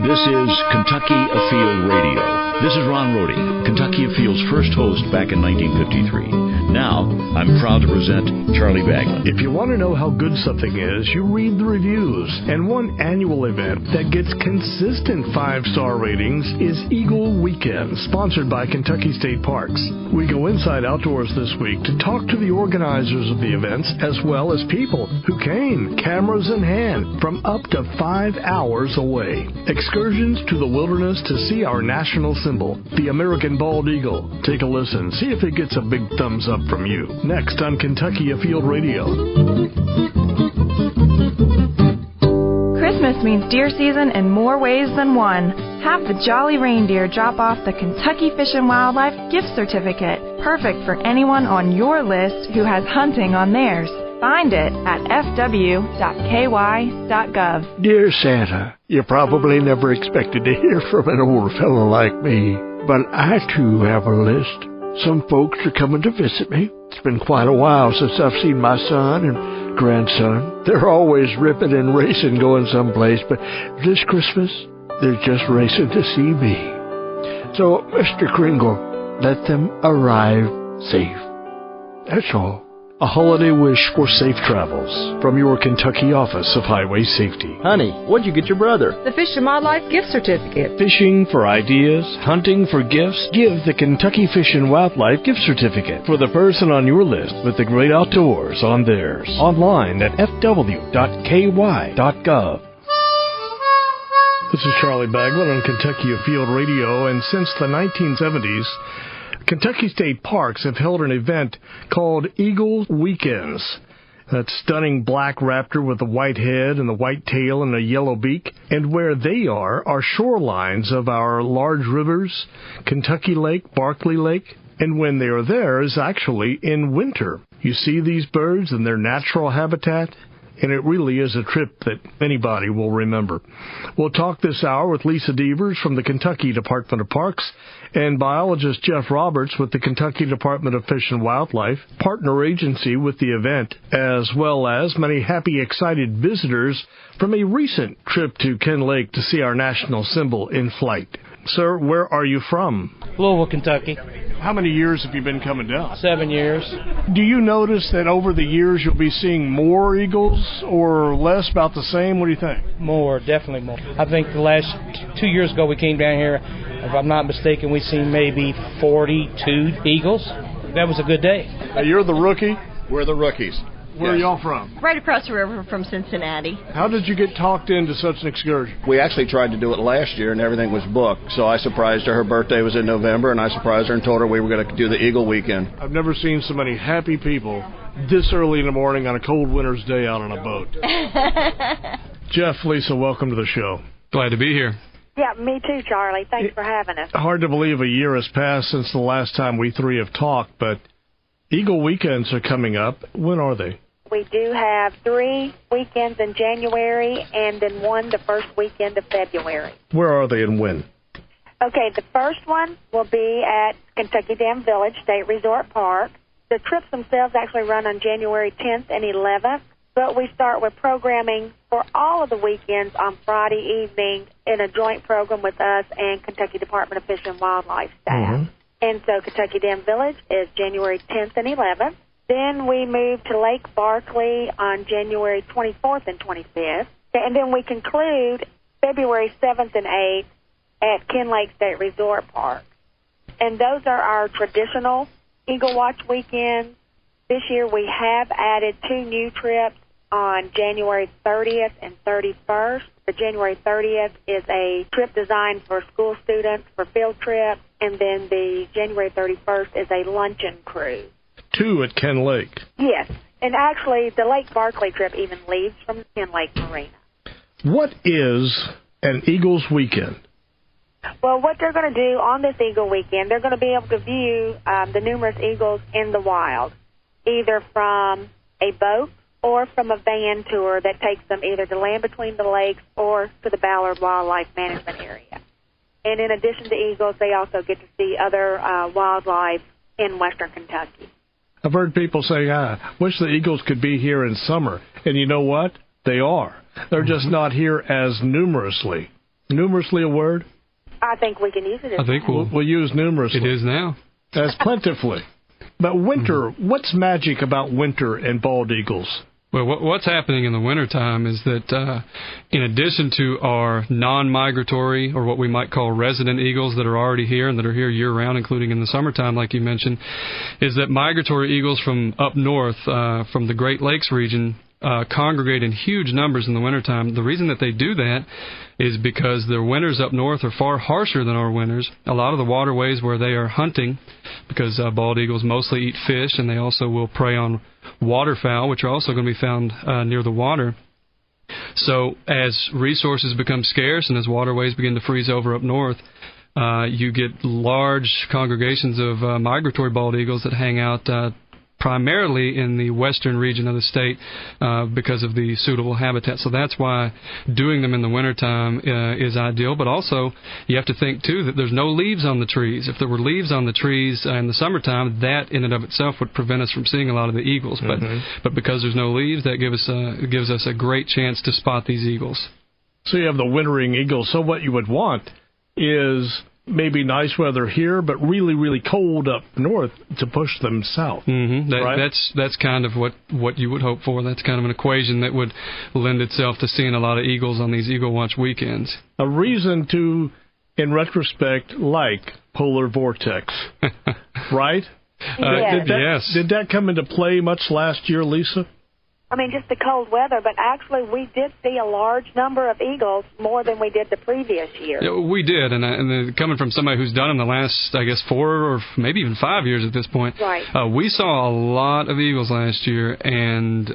This is Kentucky Afield Radio. This is Ron Rohde, Kentucky Afield's first host back in 1953. Now, I'm proud to present Charlie Baglin. If you want to know how good something is, you read the reviews. And one annual event that gets consistent 5-star ratings is Eagle Weekend, sponsored by Kentucky State Parks. We go inside outdoors this week to talk to the organizers of the events, as well as people who came, cameras in hand, from up to 5 hours away. Excursions to the wilderness to see our national symbol, the American bald eagle. Take a listen. See if it gets a big thumbs up from you. Next on Kentucky Afield Radio. Christmas means deer season in more ways than one. Have the Jolly Reindeer drop off the Kentucky Fish and Wildlife gift certificate, perfect for anyone on your list who has hunting on theirs. Find it at fw.ky.gov. Dear Santa, you probably never expected to hear from an old fellow like me, but I too have a list. Some folks are coming to visit me. It's been quite a while since I've seen my son and grandson. They're always ripping and racing going someplace, but this Christmas, they're just racing to see me. So, Mr. Kringle, let them arrive safe. That's all. A holiday wish for safe travels from your Kentucky Office of Highway Safety. Honey, what'd you get your brother? The Fish and Wildlife gift certificate. Fishing for ideas, hunting for gifts, give the Kentucky Fish and Wildlife gift certificate for the person on your list with the great outdoors on theirs. Online at fw.ky.gov. This is Charlie Baglin on Kentucky Afield Radio, and since the 1970s, Kentucky State Parks have held an event called Eagle Weekends. That stunning black raptor with the white head and the white tail and a yellow beak. And where they are shorelines of our large rivers, Kentucky Lake, Barkley Lake. And when they are there is actually in winter. You see these birds in their natural habitat, and it really is a trip that anybody will remember. We'll talk this hour with Lisa Deavers from the Kentucky Department of Parks and biologist Geoff Roberts with the Kentucky Department of Fish and Wildlife, partner agency with the event, as well as many happy, excited visitors from a recent trip to Ken Lake to see our national symbol in flight. Sir, where are you from? Louisville, Kentucky. How many years have you been coming down? 7 years. Do you notice that over the years you'll be seeing more eagles or less, about the same? What do you think? More, definitely more. I think the last 2 years ago we came down here, if I'm not mistaken, we seen maybe 42 eagles. That was a good day. You're the rookie? We're the rookies. Where are y'all from? Right across the river from Cincinnati. How did you get talked into such an excursion? We actually tried to do it last year, and everything was booked. So I surprised her. Her birthday was in November, and I surprised her and told her we were going to do the Eagle Weekend. I've never seen so many happy people this early in the morning on a cold winter's day out on a boat. Geoff, Lisa, welcome to the show. Glad to be here. Yeah, me too, Charlie. Thanks for having us. Hard to believe a year has passed since the last time we three have talked, but Eagle Weekends are coming up. When are they? We do have 3 weekends in January and then one the first weekend of February. Where are they and when? Okay, the first one will be at Kentucky Dam Village State Resort Park. The trips themselves actually run on January 10th and 11th, but we start with programming for all of the weekends on Friday evening in a joint program with us and Kentucky Department of Fish and Wildlife staff. Mm-hmm. And so Kentucky Dam Village is January 10th and 11th. Then we move to Lake Barkley on January 24th and 25th. And then we conclude February 7th and 8th at Ken Lake State Resort Park. And those are our traditional Eagle Watch weekends. This year we have added 2 new trips on January 30th and 31st. The January 30th is a trip designed for school students for field trips, and then the January 31st is a luncheon cruise. 2 at Ken Lake. Yes, and actually the Lake Barkley trip even leaves from Ken Lake Marina. What is an Eagles Weekend? Well, what they're going to do on this Eagle Weekend, they're going to be able to view the numerous eagles in the wild, either from a boat or from a van tour that takes them either to land between the lakes or to the Ballard Wildlife Management Area. And in addition to eagles, they also get to see other wildlife in western Kentucky. I've heard people say, I wish the eagles could be here in summer. And you know what? They are. They're just not here as numerously. Numerously a word? I think we can use it. I think we'll use numerously. It is now. As plentifully. But winter, what's magic about winter and bald eagles? Well, what's happening in the wintertime is that in addition to our non-migratory, or what we might call resident eagles that are already here and that are here year-round, including in the summertime, like you mentioned, is that migratory eagles from up north, from the Great Lakes region, congregate in huge numbers in the wintertime. The reason that they do that is because their winters up north are far harsher than our winters. A lot of the waterways where they are hunting, because bald eagles mostly eat fish, and they also will prey on waterfowl, which are also going to be found near the water. So as resources become scarce and as waterways begin to freeze over up north, you get large congregations of migratory bald eagles that hang out primarily in the western region of the state because of the suitable habitat. So that's why doing them in the wintertime is ideal. But also, you have to think, too, that there's no leaves on the trees. If there were leaves on the trees in the summertime, that in and of itself would prevent us from seeing a lot of the eagles. But because there's no leaves, that gives us a great chance to spot these eagles. So you have the wintering eagles. So what you would want is maybe nice weather here, but really, really cold up north to push them south. Right? That's kind of what you would hope for. That's kind of an equation that would lend itself to seeing a lot of eagles on these Eagle Watch weekends. A reason to, in retrospect, like polar vortex, right? Yes. Did that come into play much last year, Lisa? I mean, just the cold weather, but actually we did see a large number of eagles, more than we did the previous year. Yeah, we did, and coming from somebody who's done it in the last, I guess, 4 or maybe even 5 years at this point, right. We saw a lot of eagles last year, and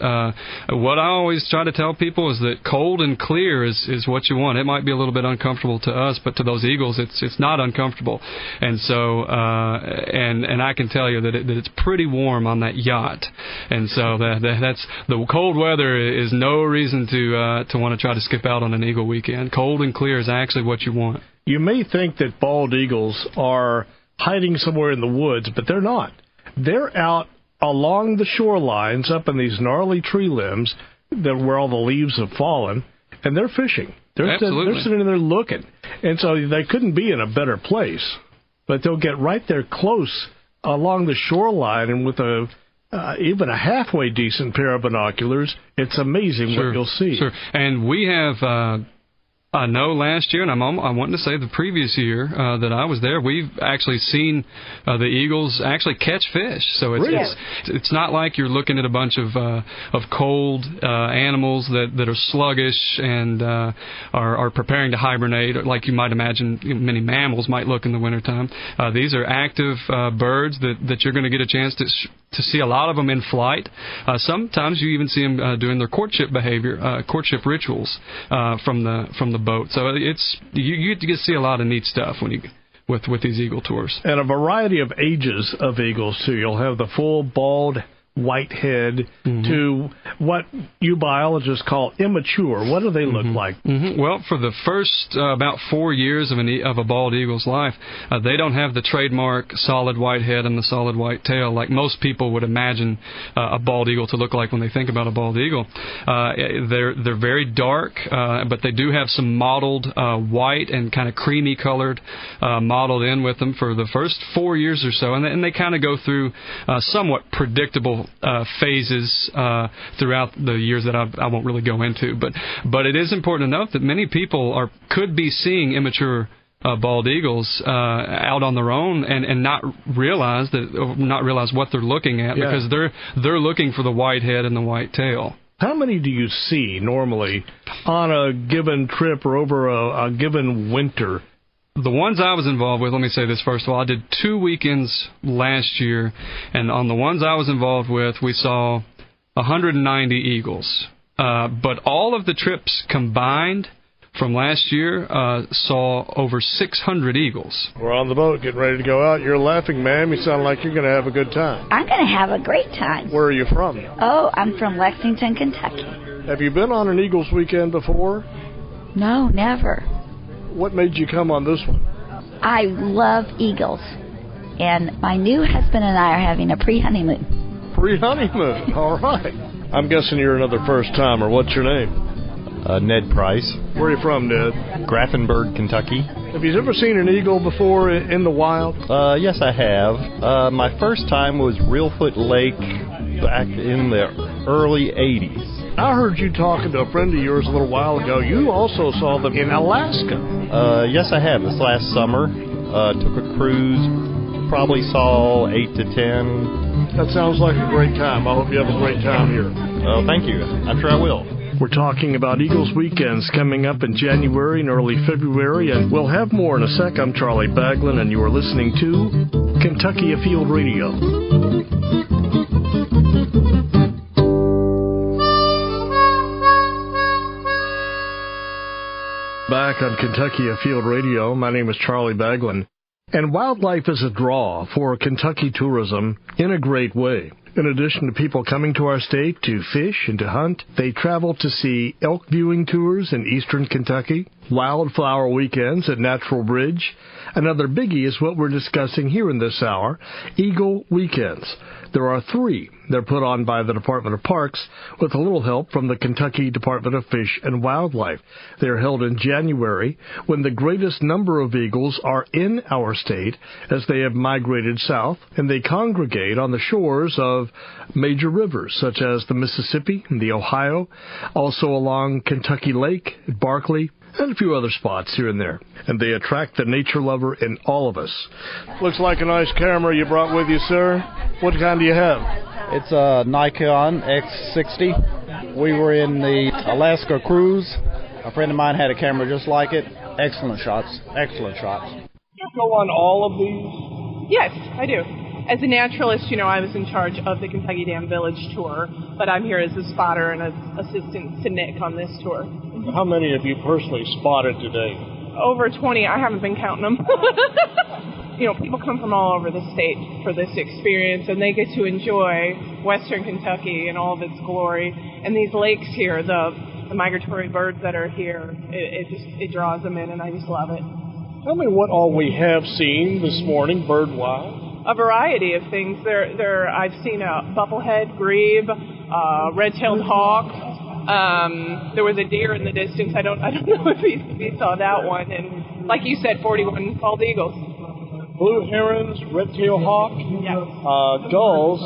what I always try to tell people is that cold and clear is what you want. It might be a little bit uncomfortable to us, but to those eagles, it's not uncomfortable. And so, and I can tell you that it's pretty warm on that yacht, and so that's the cold weather is no reason to want to try to skip out on an eagle weekend. Cold and clear is actually what you want. You may think that bald eagles are hiding somewhere in the woods, but they're not. They're out along the shorelines, up in these gnarly tree limbs where all the leaves have fallen, and they're fishing. They're sitting there looking. And so they couldn't be in a better place. But they'll get right there close along the shoreline, and with even a halfway decent pair of binoculars, it's amazing what you'll see. Sure. And we have, I know last year, and I want to say the previous year that I was there, we've actually seen the eagles actually catch fish. So it's not like you're looking at a bunch of cold animals that are sluggish and are preparing to hibernate, like you might imagine many mammals might look in the wintertime. These are active birds that you're going to get a chance to see a lot of them in flight. Sometimes you even see them doing their courtship behavior, courtship rituals from the boat. So you get to see a lot of neat stuff with these eagle tours. And a variety of ages of eagles, too. You'll have the full bald white head to what you biologists call immature. What do they look like? Well, for the first about 4 years of a bald eagle's life, they don't have the trademark solid white head and the solid white tail like most people would imagine a bald eagle to look like when they think about a bald eagle. They're very dark, but they do have some mottled white and kind of creamy colored mottled in with them for the first 4 years or so, and they kind of go through somewhat predictable phases throughout the years that I won't really go into. But it is important to note that many people could be seeing immature bald eagles out on their own and not realize what they're looking at because they're looking for the white head and the white tail. How many do you see normally on a given trip or over a given winter? The ones I was involved with, let me say this first of all, I did 2 weekends last year, and on the ones I was involved with, we saw 190 eagles. But all of the trips combined from last year saw over 600 eagles. We're on the boat getting ready to go out. You're laughing, ma'am. You sound like you're going to have a good time. I'm going to have a great time. Where are you from? Oh, I'm from Lexington, Kentucky. Have you been on an Eagles weekend before? No, never. What made you come on this one? I love eagles, and my new husband and I are having a pre-honeymoon. Pre-honeymoon, all right. I'm guessing you're another first-timer. What's your name? Ned Price. Where are you from, Ned? Grafenberg, Kentucky. Have you ever seen an eagle before in the wild? Yes, I have. My first time was Reelfoot Lake back in the early 80s. I heard you talking to a friend of yours a little while ago. You also saw them in Alaska. Yes, I have. This last summer, took a cruise. Probably saw 8 to 10. That sounds like a great time. I hope you have a great time here. Oh, thank you. I'm sure I will. We're talking about Eagles weekends coming up in January and early February, and we'll have more in a sec. I'm Charlie Baglin, and you are listening to Kentucky Afield Radio. Back on Kentucky Afield Radio, my name is Charlie Baglin, and wildlife is a draw for Kentucky tourism in a great way. In addition to people coming to our state to fish and to hunt, they travel to see elk viewing tours in eastern Kentucky, wildflower weekends at Natural Bridge. Another biggie is what we're discussing here in this hour, Eagle Weekends. There are 3. They're put on by the Department of Parks with a little help from the Kentucky Department of Fish and Wildlife. They're held in January when the greatest number of eagles are in our state as they have migrated south, and they congregate on the shores of major rivers such as the Mississippi and the Ohio, also along Kentucky Lake, Barkley, and a few other spots here and there. And they attract the nature lover in all of us. Looks like a nice camera you brought with you, sir. What kind do you have? It's a Nikon X60. We were in the Alaska cruise. A friend of mine had a camera just like it. Excellent shots. Excellent shots. Do you go on all of these? Yes, I do. As a naturalist, I was in charge of the Kentucky Dam Village tour, but I'm here as a spotter and as assistant to Nick on this tour. How many have you personally spotted today? Over 20. I haven't been counting them. People come from all over the state for this experience, and they get to enjoy western Kentucky and all of its glory. And these lakes here, the migratory birds that are here, it draws them in, and I just love it. Tell me what all we have seen this morning, bird-wise. A variety of things. I've seen a bubblehead grebe, red-tailed hawk. There was a deer in the distance. I don't know if you saw that one. And like you said, 41 bald eagles. Blue herons, red-tailed hawk, yes. Gulls.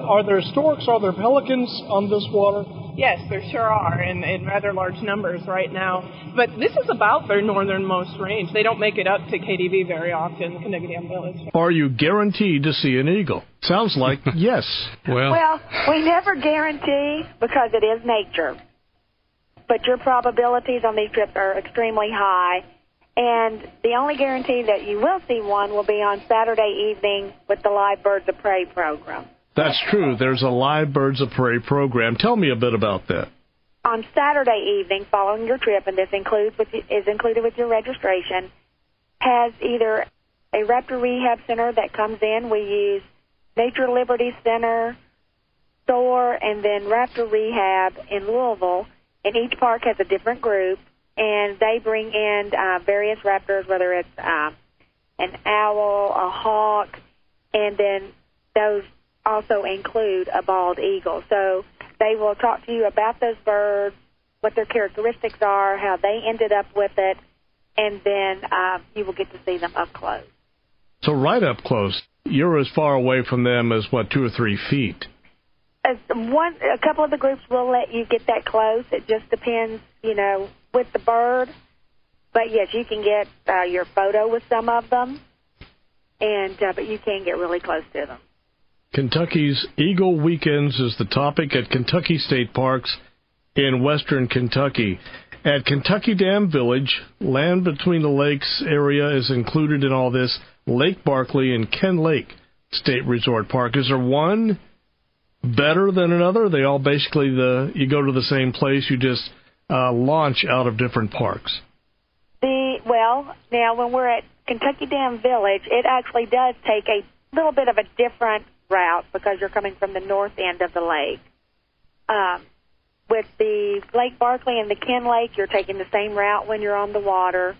Are there storks? Are there pelicans on this water? Yes, there sure are, in rather large numbers right now. But this is about their northernmost range. They don't make it up to KDV very often, the Kentucky Dam Village. Are you guaranteed to see an eagle? Sounds like yes. Well, we never guarantee because it is nature. But your probabilities on these trips are extremely high. And the only guarantee that you will see one will be on Saturday evening with the Live Birds of Prey program. That's true. There's a Live Birds of Prey program. Tell me a bit about that. On Saturday evening, following your trip, and this is included with your registration, has either a raptor rehab center that comes in. We use Nature Liberty Center, SOAR, and then Raptor Rehab in Louisville. And each park has a different group, and they bring in various raptors, whether it's an owl, a hawk, and then those also include a bald eagle. So they will talk to you about those birds, what their characteristics are, how they ended up with it, and then you will get to see them up close. So right up close, you're as far away from them as, 2 or 3 feet? A couple of the groups will let you get that close. It just depends, with the bird. But, yes, you can get your photo with some of them, but you can get really close to them. Kentucky's Eagle Weekends is the topic at Kentucky State Parks in western Kentucky. At Kentucky Dam Village, land between the lakes area is included in all this. Lake Barkley and Ken Lake State Resort Park. Is there one better than another? They all basically, you go to the same place, you just launch out of different parks. Now when we're at Kentucky Dam Village, it actually does take a little bit of a different route because you're coming from the north end of the lake. With the Lake Barkley and the Ken Lake, you're taking the same route when you're on the water.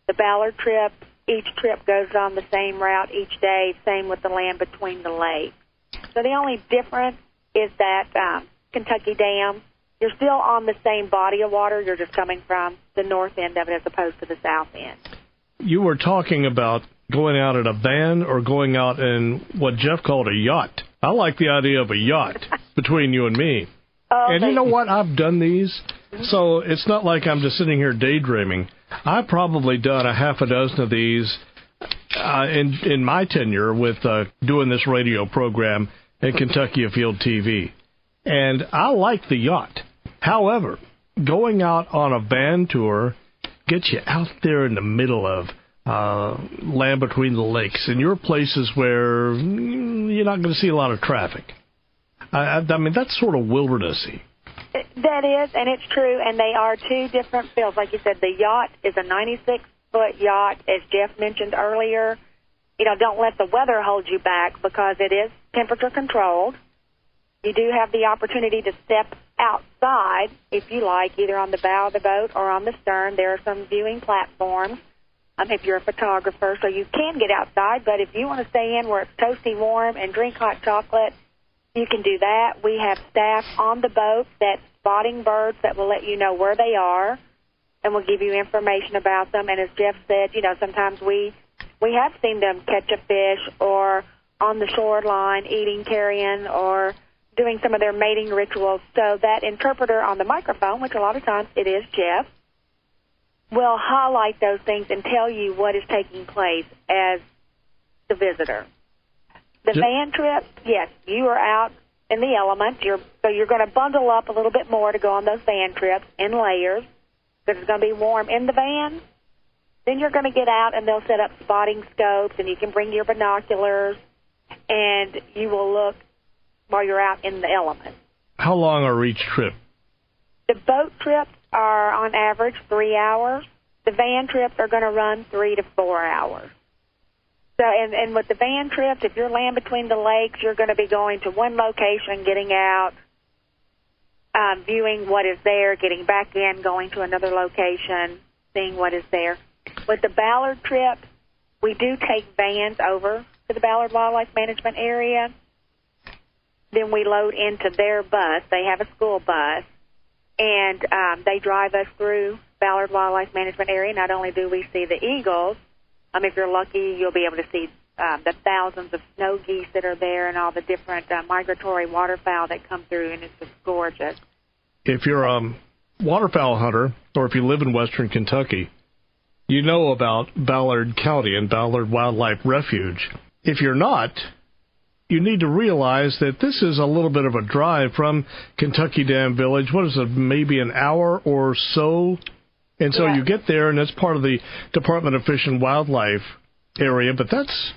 The Ballard trip, each trip goes on the same route each day, same with the land between the lakes. So the only difference is that Kentucky Dam, you're still on the same body of water. You're just coming from the north end of it as opposed to the south end. You were talking about going out in a van or going out in what Geoff called a yacht. I like the idea of a yacht between you and me. And you know what? I've done these, so it's not like I'm just sitting here daydreaming. I've probably done a half a dozen of these in my tenure with doing this radio program at Kentucky Afield TV. And I like the yacht. However, going out on a van tour gets you out there in the middle of land between the lakes, and you're places where you're not going to see a lot of traffic. I mean, that's sort of wildernessy. That is, and it's true, and they are two different feels. Like you said, the yacht is a 96-foot yacht, as Geoff mentioned earlier. You know, don't let the weather hold you back because it is temperature controlled. You do have the opportunity to step outside, if you like, either on the bow of the boat or on the stern. There are some viewing platforms if you're a photographer, so you can get outside. But if you want to stay in where it's toasty warm and drink hot chocolate, you can do that. We have staff on the boat that's spotting birds that will let you know where they are and will give you information about them. And as Geoff said, you know, sometimes we have seen them catch a fish or on the shoreline eating carrion or doing some of their mating rituals. So that interpreter on the microphone, which a lot of times it is Geoff, will highlight those things and tell you what is taking place as the visitor. The van trip, yes, you are out in the element. So you're going to bundle up a little bit more to go on those van trips in layers because it's going to be warm in the van. Then you're going to get out and they'll set up spotting scopes and you can bring your binoculars and you will look while you're out in the element. How long are each trip? The boat trips are on average 3 hours. The van trips are going to run 3 to 4 hours. So, and with the van trips, if you're land between the lakes, you're going to be going to one location, getting out, viewing what is there, getting back in, going to another location, seeing what is there. With the Ballard trip, we do take vans over to the Ballard Wildlife Management Area. Then we load into their bus. They have a school bus, and they drive us through Ballard Wildlife Management Area. Not only do we see the eagles, if you're lucky, you'll be able to see the thousands of snow geese that are there and all the different migratory waterfowl that come through, and it's just gorgeous. If you're a waterfowl hunter or if you live in western Kentucky, you know about Ballard County and Ballard Wildlife Refuge. If you're not, you need to realize that this is a little bit of a drive from Kentucky Dam Village. What is it, maybe an hour or so? And so you get there, and that's part of the Department of Fish and Wildlife area, but that's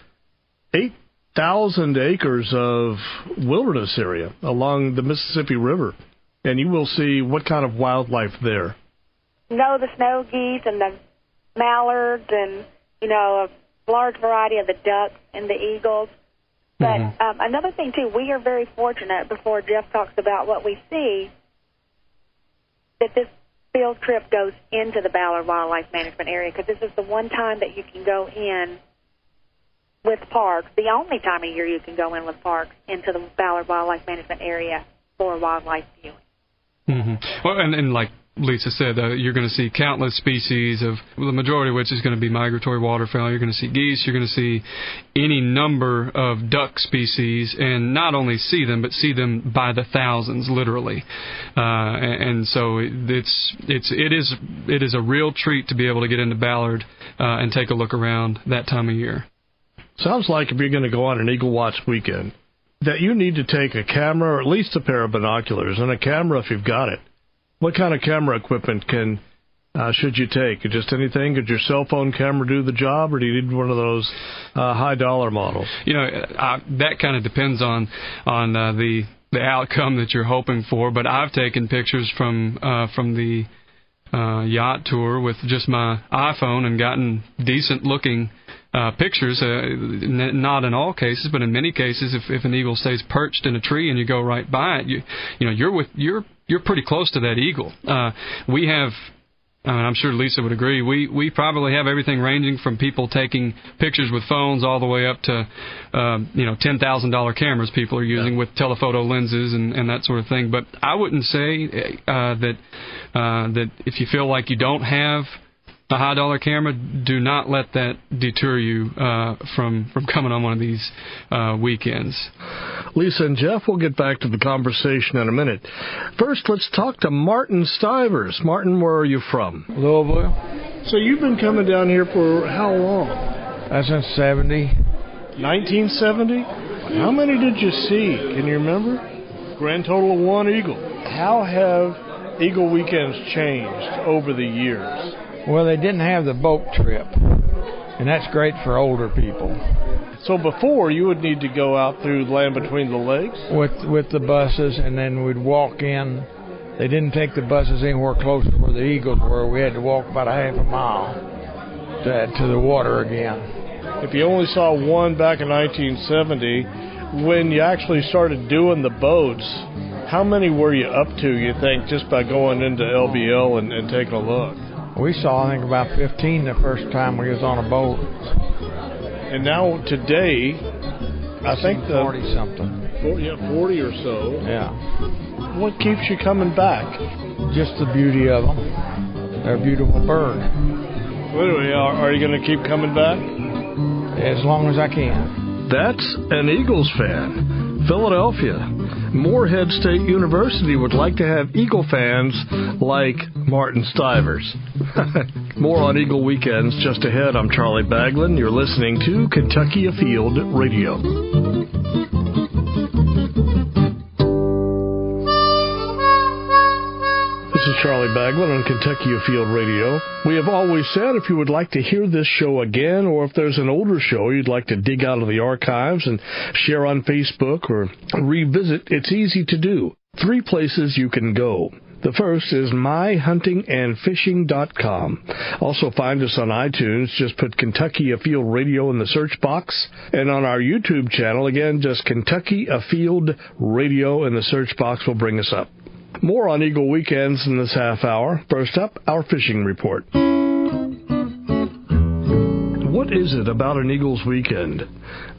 8,000 acres of wilderness area along the Mississippi River, and you will see what kind of wildlife there. The snow geese and the mallards and, a large variety of the ducks and the eagles. But another thing, too, we are very fortunate, before Geoff talks about what we see, that this field trip goes into the Ballard Wildlife Management Area, because this is the one time that you can go in with parks, the only time of year you can go in with parks into the Ballard Wildlife Management Area for wildlife viewing. Well, and like Lisa said, you're going to see countless species, of the majority of which is going to be migratory waterfowl. You're going to see geese. You're going to see any number of duck species, and not only see them, but see them by the thousands, literally. And so it is a real treat to be able to get into Ballard and take a look around that time of year. Sounds like if you're going to go on an Eagle Watch weekend, that you need to take a camera or at least a pair of binoculars, and a camera if you've got it. What kind of camera equipment should you take? Just anything? Could your cell phone camera do the job, or do you need one of those high-dollar models? That kind of depends on the outcome that you're hoping for. But I've taken pictures from the yacht tour with just my iPhone and gotten decent-looking pictures. Not in all cases, but in many cases, if an eagle stays perched in a tree and you go right by it, you're pretty close to that eagle. We have I'm sure Lisa would agree. We probably have everything ranging from people taking pictures with phones all the way up to $10,000 cameras people are using with telephoto lenses and that sort of thing. But I wouldn't say that if you feel like you don't have a high-dollar camera, do not let that deter you from coming on one of these weekends. Lisa and Geoff, we'll get back to the conversation in a minute. First, let's talk to Martin Stivers. Martin, where are you from? Louisville. So you've been coming down here for how long? Since 70. 1970? How many did you see? Can you remember? Grand total of 1 eagle. How have Eagle weekends changed over the years? Well, they didn't have the boat trip, and that's great for older people. So before, you would need to go out through the land between the lakes? With the buses, and then we'd walk in. They didn't take the buses anywhere close to where the eagles were. We had to walk about a half a mile to the water again. If you only saw one back in 1970, when you actually started doing the boats, how many were you up to, you think, just by going into LBL and taking a look? We saw, I think, about 15 the first time we was on a boat. And now, today, I think 40-something. 40 or so. Yeah. What keeps you coming back? Just the beauty of them. They're a beautiful bird. Well, anyway, are you going to keep coming back? As long as I can. That's an Eagles fan. Philadelphia. Morehead State University would like to have Eagle fans like Martin Stivers. More on Eagle Weekends just ahead. I'm Charlie Baglin. You're listening to Kentucky Afield Radio. This is Charlie Baglin on Kentucky Afield Radio. We have always said if you would like to hear this show again, or if there's an older show you'd like to dig out of the archives and share on Facebook or revisit, it's easy to do. 3 places you can go. The first is myhuntingandfishing.com. Also find us on iTunes. Just put Kentucky Afield Radio in the search box. And on our YouTube channel, again, just Kentucky Afield Radio in the search box will bring us up. More on Eagle Weekends in this half hour. First up, our fishing report. What is it about an Eagles weekend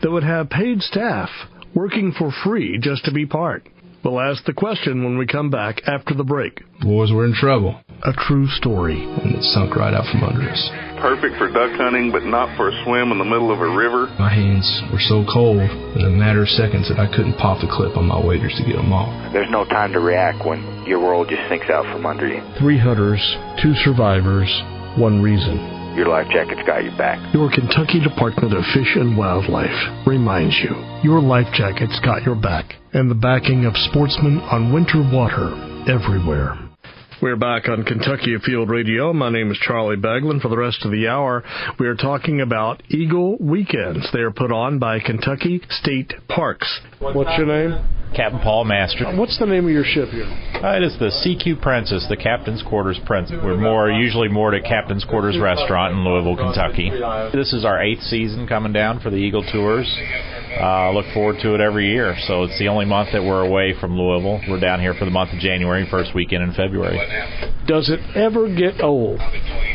that would have paid staff working for free just to be part? We'll ask the question when we come back after the break. Boys were in trouble. A true story. And it sunk right out from under us. Perfect for duck hunting, but not for a swim in the middle of a river. My hands were so cold in a matter of seconds that I couldn't pop the clip on my waders to get them off. There's no time to react when your world just sinks out from under you. 3 hunters, 2 survivors, 1 reason. Your life jacket's got your back. Your Kentucky Department of Fish and Wildlife reminds you, your life jacket's got your back. And the backing of sportsmen on winter water everywhere. We're back on Kentucky Afield Radio. My name is Charlie Baglin. For the rest of the hour, we are talking about Eagle Weekends. They are put on by Kentucky State Parks. What's your name? Captain Paul Master. What's the name of your ship here? It is the CQ Princess, the Captain's Quarters Princess. We're usually moored at Captain's Quarters Restaurant in Louisville, Kentucky. This is our 8th season coming down for the Eagle Tours. I look forward to it every year. So it's the only month that we're away from Louisville. We're down here for the month of January, first weekend in February. Does it ever get old?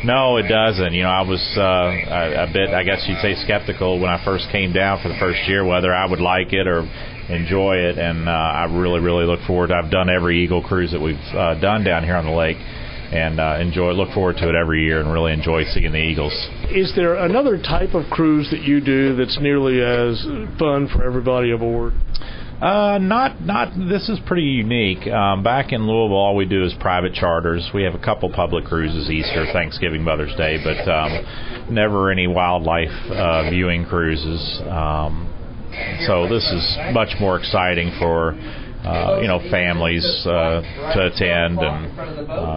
No, it doesn't. I was a bit, I guess you'd say, skeptical when I first came down for the first year, whether I would like it or enjoy it, and I really, really look forward to it. I've done every Eagle cruise that we've done down here on the lake, and look forward to it every year and really enjoy seeing the Eagles. Is there another type of cruise that you do that's nearly as fun for everybody aboard? This is pretty unique. Back in Louisville, all we do is private charters. We have a couple public cruises, Easter, Thanksgiving, Mother's Day, but never any wildlife viewing cruises. So this is much more exciting for families to attend and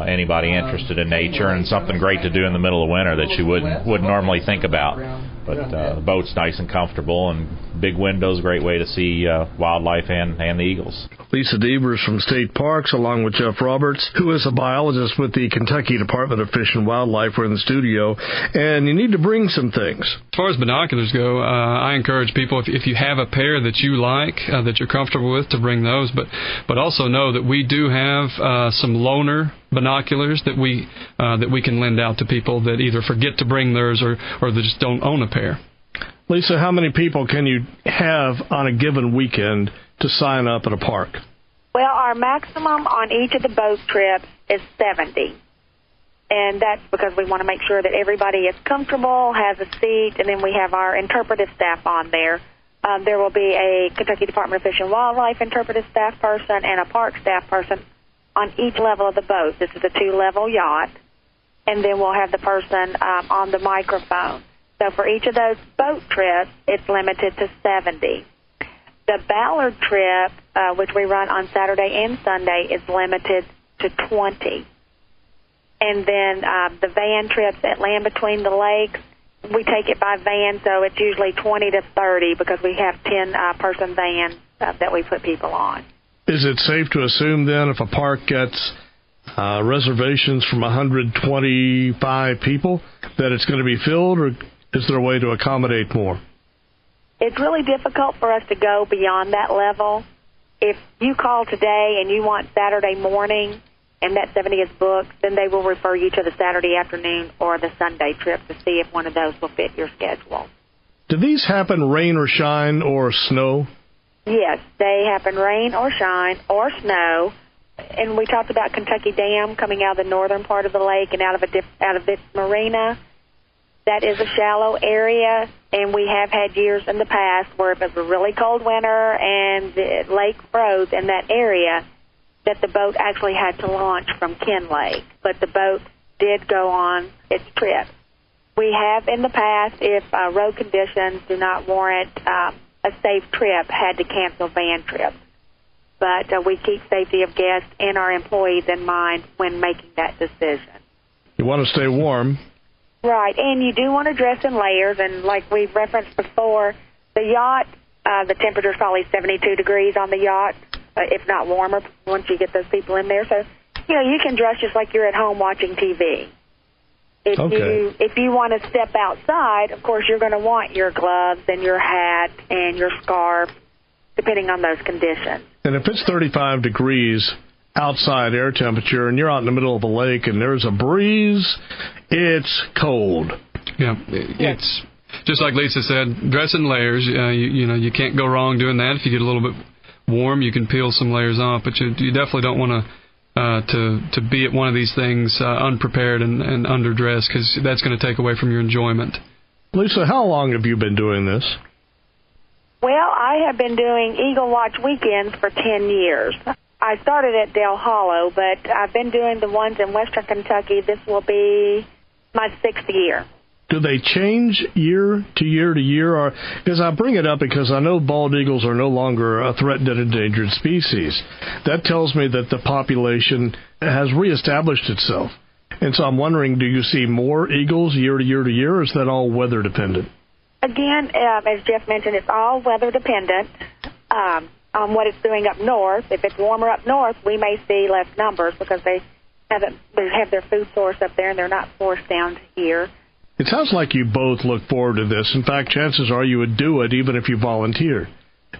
anybody interested in nature, and something great to do in the middle of winter that you wouldn't normally think about. But the boat's nice and comfortable and big windows, great way to see wildlife and the eagles. Lisa Deavers from State Parks, along with Geoff Roberts, who is a biologist with the Kentucky Department of Fish and Wildlife. We're in the studio, and you need to bring some things. As far as binoculars go, I encourage people, if you have a pair that you like, that you're comfortable with, to bring those, but also know that we do have some loaner binoculars that we can lend out to people that either forget to bring theirs or that just don't own a pair. Lisa, how many people can you have on a given weekend to sign up at a park? Well, our maximum on each of the boat trips is 70. And that's because we want to make sure that everybody is comfortable, has a seat, and then we have our interpretive staff on there. There will be a Kentucky Department of Fish and Wildlife interpretive staff person and a park staff person on each level of the boat. This is a 2-level yacht. And then we'll have the person on the microphone. So for each of those boat trips, it's limited to 70. The Ballard trip, which we run on Saturday and Sunday, is limited to 20. And then the van trips at Land Between the Lakes, we take it by van, so it's usually 20 to 30 because we have 10-person vans that we put people on. Is it safe to assume then if a park gets reservations from 125 people that it's going to be filled, or is there a way to accommodate more? It's really difficult for us to go beyond that level. If you call today and you want Saturday morning and that 70 is booked, then they will refer you to the Saturday afternoon or the Sunday trip to see if one of those will fit your schedule. Do these happen rain or shine or snow? Yes, they happen rain or shine or snow. And we talked about Kentucky Dam coming out of the northern part of the lake and out of its marina. That is a shallow area, and we have had years in the past where if it was a really cold winter and the lake froze in that area, that the boat actually had to launch from Ken Lake. But the boat did go on its trip. We have in the past, if road conditions do not warrant a safe trip, had to cancel van trips. But we keep safety of guests and our employees in mind when making that decision. You want to stay warm. Right, and you do want to dress in layers, and like we've referenced before, the yacht, the temperature is probably 72 degrees on the yacht, if not warmer, once you get those people in there. So, you can dress just like you're at home watching TV. If you want to step outside, of course, you're going to want your gloves and your hat and your scarf, depending on those conditions. And if it's 35 degrees outside air temperature and you're out in the middle of the lake and there's a breeze, it's cold. Yeah, it's just like Lisa said, dress in layers. You can't go wrong doing that. If you get a little bit warm, you can peel some layers off, but you definitely don't want to be at one of these things unprepared and underdressed, because that's going to take away from your enjoyment. Lisa, how long have you been doing this? Well, I have been doing Eagle Watch weekends for 10 years. I started at Dale Hollow, but I've been doing the ones in western Kentucky. This will be my 6th year. Do they change year to year to year? Because I bring it up because I know bald eagles are no longer a threatened and endangered species. That tells me that the population has reestablished itself. And so I'm wondering, do you see more eagles year to year to year, or is that all weather dependent? Again, as Geoff mentioned, it's all weather dependent. On what it's doing up north. If it's warmer up north, we may see less numbers because they have their food source up there and they're not forced down here. It sounds like you both look forward to this. In fact, chances are you would do it even if you volunteered.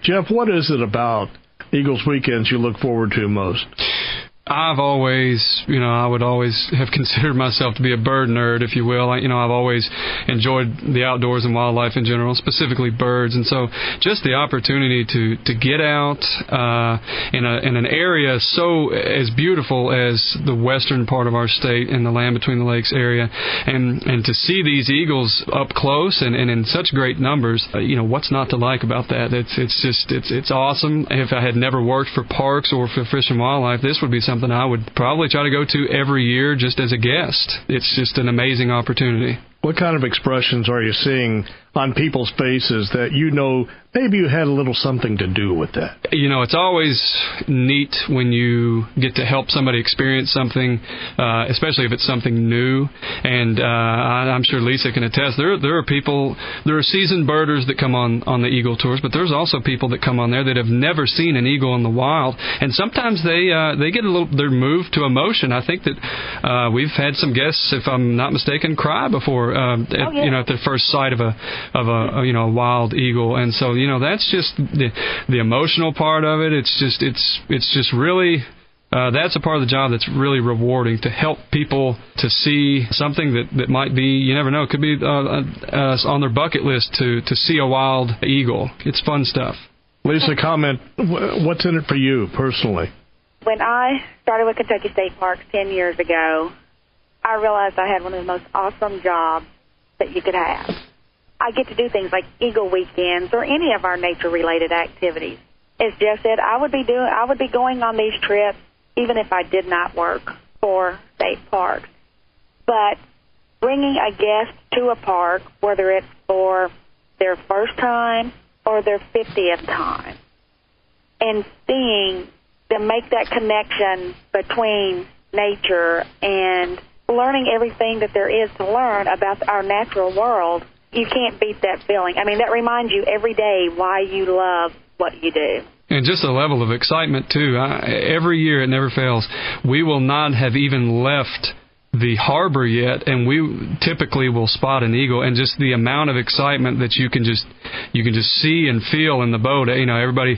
Geoff, what is it about Eagles Weekends you look forward to most? I've always, I would always have considered myself to be a bird nerd, if you will. I've always enjoyed the outdoors and wildlife in general, specifically birds. And so just the opportunity to get out in an area so as beautiful as the western part of our state and the Land Between the Lakes area, and to see these eagles up close and in such great numbers, what's not to like about that? It's awesome. If I had never worked for parks or for Fish and Wildlife, this would be something I would probably try to go to every year just as a guest. It's just an amazing opportunity. What kind of expressions are you seeing on people's faces that maybe you had a little something to do with that? It's always neat when you get to help somebody experience something, especially if it's something new. And I'm sure Lisa can attest. There are seasoned birders that come on the Eagle tours, but there's also people that come on there that have never seen an eagle in the wild. And sometimes they get they're moved to emotion. I think that we've had some guests, if I'm not mistaken, cry before at their first sight of a wild eagle. And so that's just the emotional part of it. It's just really that's a part of the job that's really rewarding, to help people to see something that might be, you never know, it could be on their bucket list to see a wild eagle. It's fun stuff. Lisa, comment, what's in it for you personally? When I started with Kentucky State Parks 10 years ago, I realized I had one of the most awesome jobs that you could have. I get to do things like Eagle Weekends or any of our nature-related activities. As Geoff said, I would be going on these trips even if I did not work for state parks. But bringing a guest to a park, whether it's for their first time or their 50th time, and seeing them make that connection between nature and learning everything that there is to learn about our natural world, you can't beat that feeling. I mean, that reminds you every day why you love what you do. And just a level of excitement, too. Every year, it never fails. We will not have even left the harbor yet, and we typically will spot an eagle, and just the amount of excitement that you can just see and feel in the boat. Everybody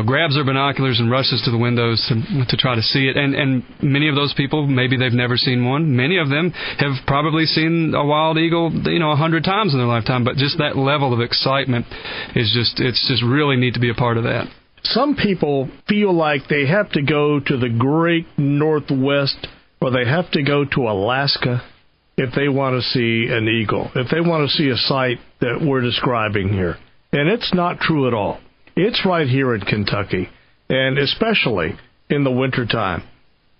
grabs their binoculars and rushes to the windows to try to see it, and many of those people, maybe they've never seen one. Many of them have probably seen a wild eagle 100 times in their lifetime, but just that level of excitement it's just really neat to be a part of that. Some people feel like they have to go to the great Northwest, or they have to go to Alaska if they want to see an eagle, if they want to see a site that we're describing here. And it's not true at all. It's right here in Kentucky, and especially in the wintertime.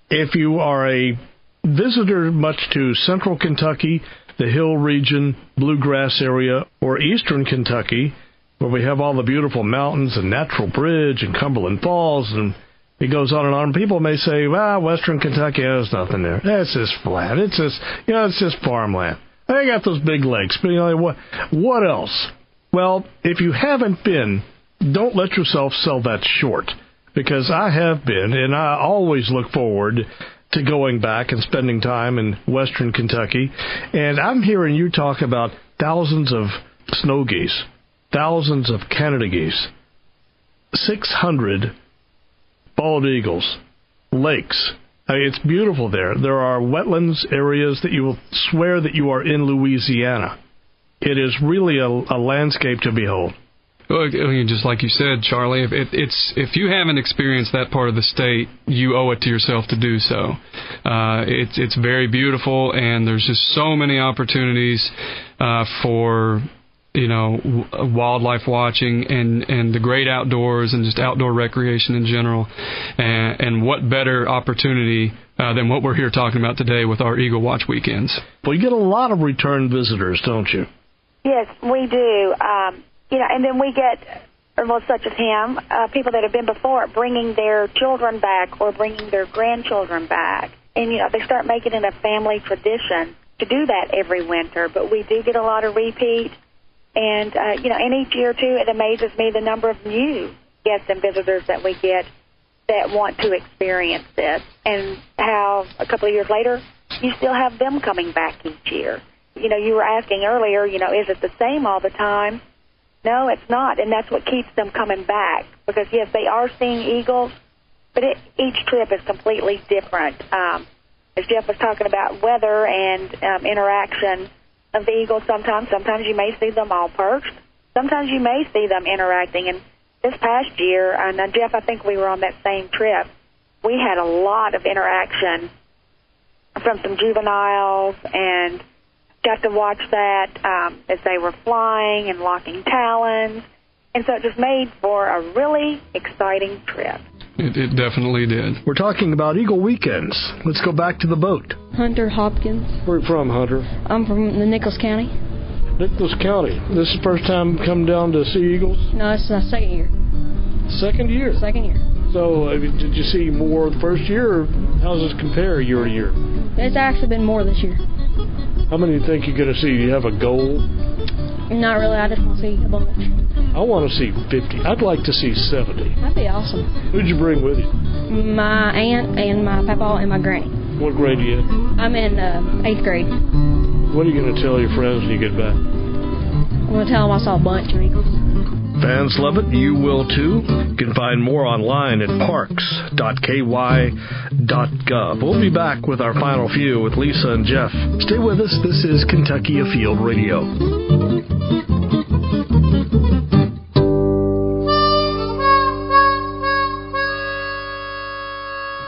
If you are a visitor much to central Kentucky, the Hill region, Bluegrass area, or eastern Kentucky, where we have all the beautiful mountains and Natural Bridge and Cumberland Falls, and it goes on and on. People may say, well, western Kentucky has nothing there. It's just flat. It's just farmland. They got those big lakes. But what else? Well, if you haven't been, don't let yourself sell that short, because I have been, and I always look forward to going back and spending time in western Kentucky. And I'm hearing you talk about thousands of snow geese, thousands of Canada geese, 600 bald eagles, lakes. I mean, it's beautiful there. There are wetlands areas that you will swear that you are in Louisiana. It is really a landscape to behold. Well, just like you said, Charlie, if you haven't experienced that part of the state, you owe it to yourself to do so. It's very beautiful, and there's just so many opportunities for wildlife watching and the great outdoors and just outdoor recreation in general. And what better opportunity than what we're here talking about today with our Eagle Watch weekends. Well, you get a lot of return visitors, don't you? Yes, we do. And then we get, such as him, people that have been before bringing their children back or bringing their grandchildren back. And, they start making it a family tradition to do that every winter. But we do get a lot of repeat. And, and each year, too, it amazes me the number of new guests and visitors that we get that want to experience this, and how a couple of years later, you still have them coming back each year. You were asking earlier, is it the same all the time? No, it's not, and that's what keeps them coming back, because, yes, they are seeing eagles, but each trip is completely different. As Geoff was talking about weather and interaction of the eagles, sometimes you may see them all perched. Sometimes you may see them interacting. And this past year, and Geoff, I think we were on that same trip, we had a lot of interaction from some juveniles, and got to watch that as they were flying and locking talons. And so it just made for a really exciting trip. It definitely did. We're talking about Eagle weekends. Let's go back to the boat. Hunter Hopkins. Where are you from, Hunter? I'm from the Nicholas County. Nicholas County. This is the first time come down to see eagles? No, it's my second year. Second year? Second year. So, did you see more the first year, or how does this compare year to year? It's actually been more this year. How many do you think you're going to see? Do you have a goal? Not really. I just want to see a bunch. I want to see 50. I'd like to see 70. That'd be awesome. Who'd you bring with you? My aunt and my papa and my granny. What grade are you in? I'm in 8th grade. What are you going to tell your friends when you get back? I'm going to tell them I saw a bunch of eagles. Fans love it. You will too. You can find more online at parks.ky.gov. We'll be back with our final few with Lisa and Geoff. Stay with us. This is Kentucky Afield Radio.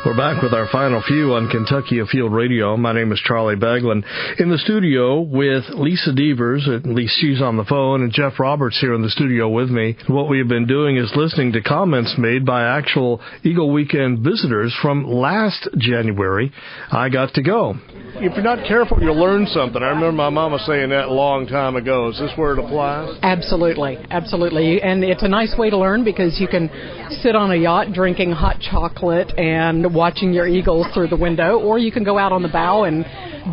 We're back with our final few on Kentucky Afield Radio. My name is Charlie Baglin. In the studio with Lisa Deavers, at least she's on the phone, and Geoff Roberts here in the studio with me. What we have been doing is listening to comments made by actual Eagle Weekend visitors from last January. I got to go. If you're not careful, you'll learn something. I remember my mama saying that a long time ago. Is this where it applies? Absolutely, absolutely. And it's a nice way to learn because you can sit on a yacht drinking hot chocolate and watching your eagles through the window, or you can go out on the bow and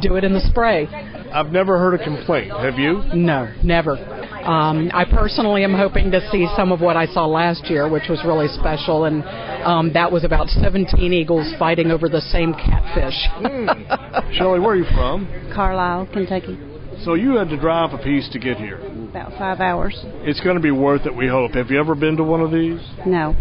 do it in the spray. I've never heard a complaint. Have you? No, never. I personally am hoping to see some of what I saw last year, which was really special, and that was about 17 eagles fighting over the same catfish. Shirley, where are you from? Carlisle, Kentucky. So you had to drive a piece to get here? About 5 hours. It's going to be worth it, we hope. Have you ever been to one of these? No.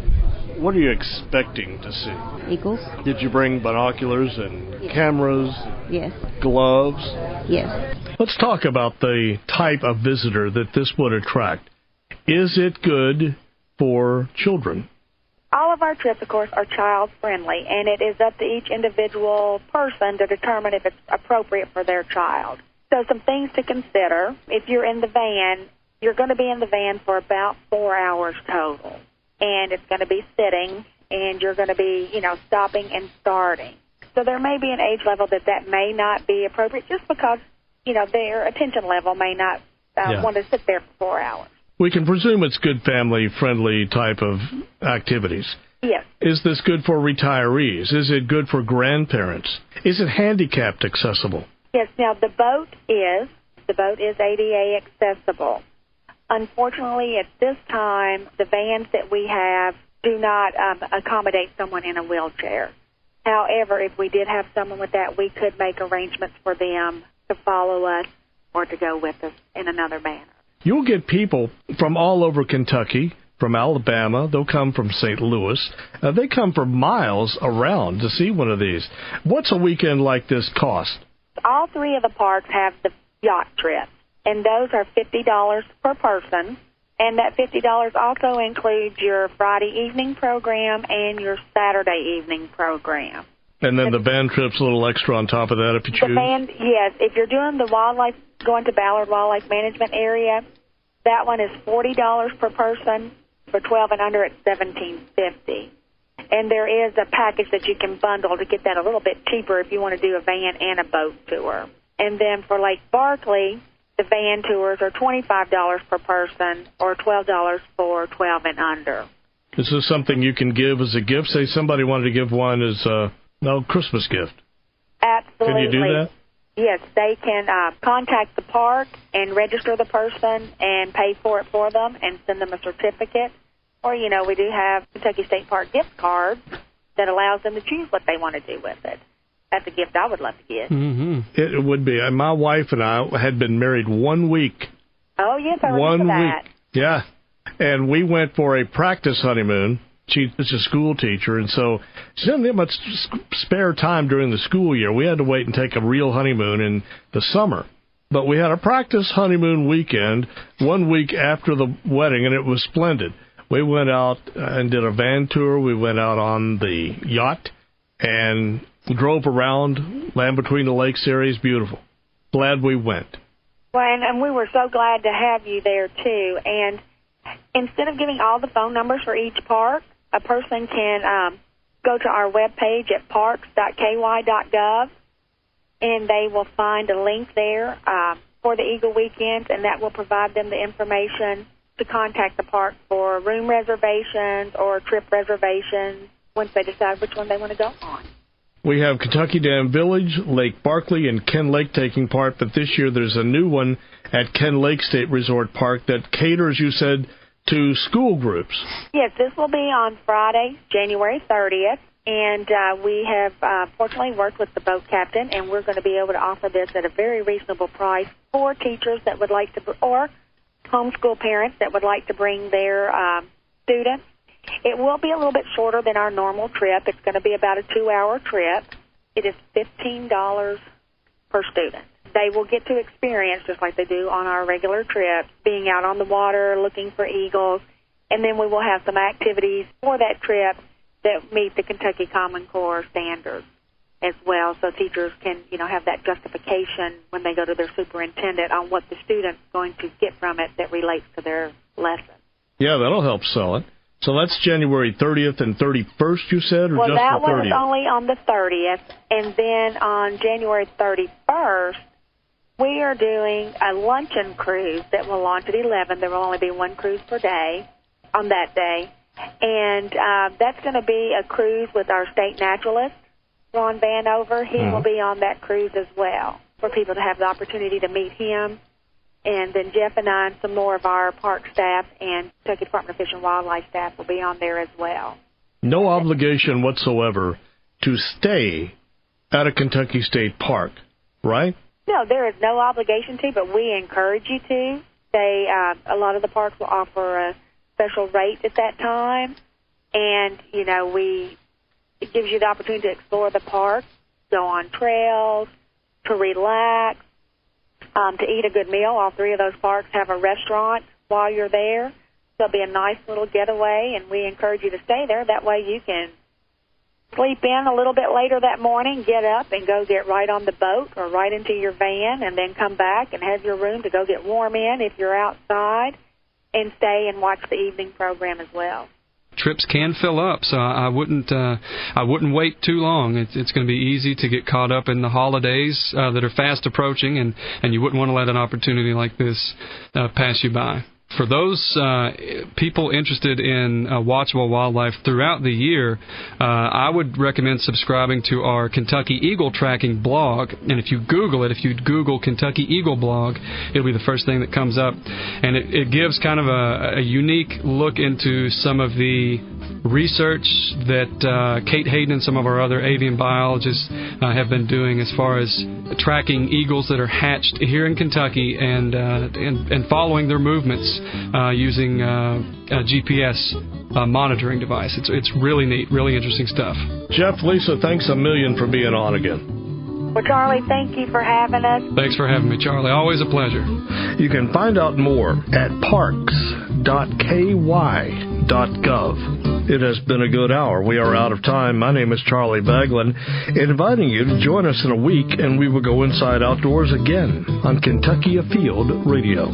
What are you expecting to see? Eagles. Did you bring binoculars and cameras? Yes. Gloves? Yes. Let's talk about the type of visitor that this would attract. Is it good for children? All of our trips, of course, are child-friendly, and it is up to each individual person to determine if it's appropriate for their child. So some things to consider. If you're in the van, you're going to be in the van for about 4 hours total. And it's going to be sitting, and you're going to be, stopping and starting. So there may be an age level that may not be appropriate just because, their attention level may not want to sit there for 4 hours. We can presume it's good family-friendly type of activities. Yes. Is this good for retirees? Is it good for grandparents? Is it handicapped accessible? Yes. Now, the boat is ADA accessible. Unfortunately, at this time, the vans that we have do not accommodate someone in a wheelchair. However, if we did have someone with that, we could make arrangements for them to follow us or to go with us in another manner. You'll get people from all over Kentucky, from Alabama. They'll come from St. Louis. They come from miles around to see one of these. What's a weekend like this cost? All three of the parks have the yacht trip, and those are $50 per person. And that $50 also includes your Friday evening program and your Saturday evening program. And then the van trip's a little extra on top of that if you choose? The van, yes. If you're doing the wildlife, going to Ballard Wildlife Management Area, that one is $40 per person. For 12 and under, it's $17.50. And there is a package that you can bundle to get that a little bit cheaper if you want to do a van and a boat tour. And then for Lake Barkley, the van tours are $25 per person or $12 for 12 and under. Is this something you can give as a gift? Say somebody wanted to give one as a Christmas gift. Absolutely. Can you do that? Yes, they can contact the park and register the person and pay for it for them and send them a certificate. Or, we do have Kentucky State Park gift cards that allows them to choose what they want to do with it. That's a gift I would love to get. Mm-hmm. It would be. My wife and I had been married 1 week. Oh, yes, I remember that. Yeah. And we went for a practice honeymoon. She's a school teacher, and so she didn't have much spare time during the school year. We had to wait and take a real honeymoon in the summer. But we had a practice honeymoon weekend 1 week after the wedding, and it was splendid. We went out and did a van tour. We went out on the yacht and drove around Land Between the Lakes area. Is beautiful. Glad we went. Well, and we were so glad to have you there, too. And instead of giving all the phone numbers for each park, a person can go to our webpage at parks.ky.gov, and they will find a link there for the Eagle Weekends, and that will provide them the information to contact the park for room reservations or trip reservations once they decide which one they want to go on. We have Kentucky Dam Village, Lake Barkley, and Ken Lake taking part, but this year there's a new one at Ken Lake State Resort Park that caters, you said, to school groups. Yes, this will be on Friday, January 30th, and we have fortunately worked with the boat captain, and we're going to be able to offer this at a very reasonable price for teachers that would like to, or homeschool parents that would like to bring their students. It will be a little bit shorter than our normal trip. It's going to be about a 2-hour trip. It is $15 per student. They will get to experience, just like they do on our regular trips, being out on the water, looking for eagles, and then we will have some activities for that trip that meet the Kentucky Common Core standards as well, so teachers can, have that justification when they go to their superintendent on what the student's going to get from it that relates to their lesson. Yeah, that'll help sell it. So that's January 30th and 31st, you said, or well, just the 30th? Well, that one is only on the 30th, and then on January 31st, we are doing a luncheon cruise that will launch at 11. There will only be one cruise per day on that day, and that's going to be a cruise with our state naturalist, Ron Vanover. He will be on that cruise as well for people to have the opportunity to meet him. And then Jeff and I and some more of our park staff and Kentucky Department of Fish and Wildlife staff will be on there as well. No obligation whatsoever to stay at a Kentucky State Park, right? No, there is no obligation to, but we encourage you to. A lot of the parks will offer a special rate at that time, and, it gives you the opportunity to explore the park, go on trails, to relax, to eat a good meal. All three of those parks have a restaurant while you're there. So it'll be a nice little getaway, and we encourage you to stay there. That way you can sleep in a little bit later that morning, get up and go get right on the boat or right into your van, and then come back and have your room to go get warm in if you're outside, and stay and watch the evening program as well. Trips can fill up, so I wouldn't wait too long. It's going to be easy to get caught up in the holidays that are fast approaching, and you wouldn't want to let an opportunity like this pass you by. For those people interested in watchable wildlife throughout the year, I would recommend subscribing to our Kentucky Eagle tracking blog. And if you Google it, if you Google Kentucky Eagle blog, it'll be the first thing that comes up. And it gives kind of a unique look into some of the research that Kate Hayden and some of our other avian biologists have been doing as far as tracking eagles that are hatched here in Kentucky and following their movements using a GPS monitoring device. It's really neat, really interesting stuff. Geoff, Lisa, thanks a million for being on again. Well, Charlie, thank you for having us. Thanks for having me, Charlie. Always a pleasure. You can find out more at parks.ky.gov. It has been a good hour. We are out of time. My name is Charlie Baglin, inviting you to join us in a week, and we will go inside outdoors again on Kentucky Afield Radio.